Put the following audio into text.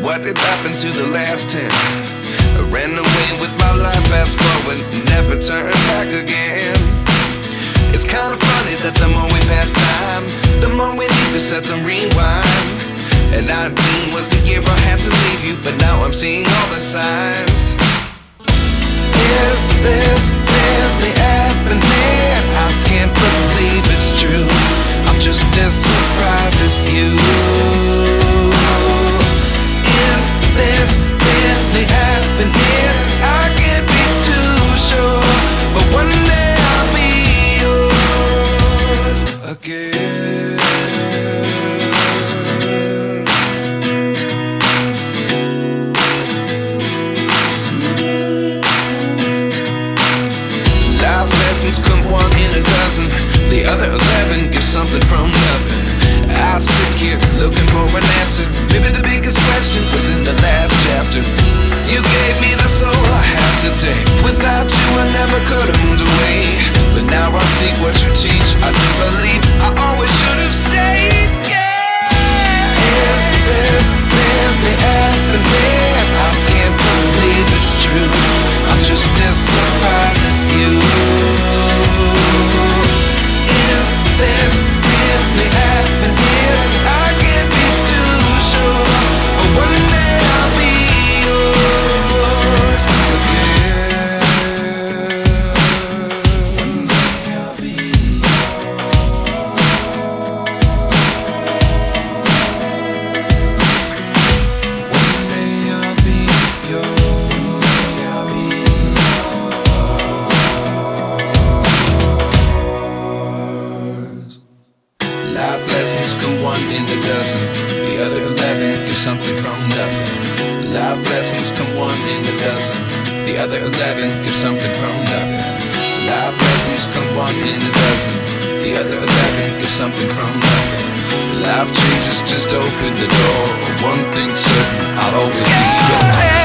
what did happen to the last 10? I ran away with my life, fast forward, never turn back again. It's kind of funny that the more we pass time, the more we need to set them rewind. And 19 was the year I had to leave you, but now I'm seeing all the signs. Is this really happening? I can't believe it's true. I'm just as surprised as you. Is this really happening? I can't be too sure, but one day I'll be yours again. Life lessons come one in a dozen. The other 11 get something from nothing. I sit here looking for an answer. Maybe the biggest question was in the last chapter. You gave me the soul I have today. Without you I never could have moved away. But now I see what you teach. I do believe I always should have stayed. Yeah. Is this really happening? I can't believe it's true. I'm just as surprised as you. Is this really happening? I can't be too sure, but one day I'll be yours again. One day I'll be yours. One day I'll be yours. One day I'll be yours. Life lessons come one in a dozen. The other 11 give something from nothing. Life lessons come one in a dozen. The other 11 give something from nothing. Life lessons come one in a dozen. The other 11 give something from nothing. Life changes just open the door. One thing's certain, I'll always be yours.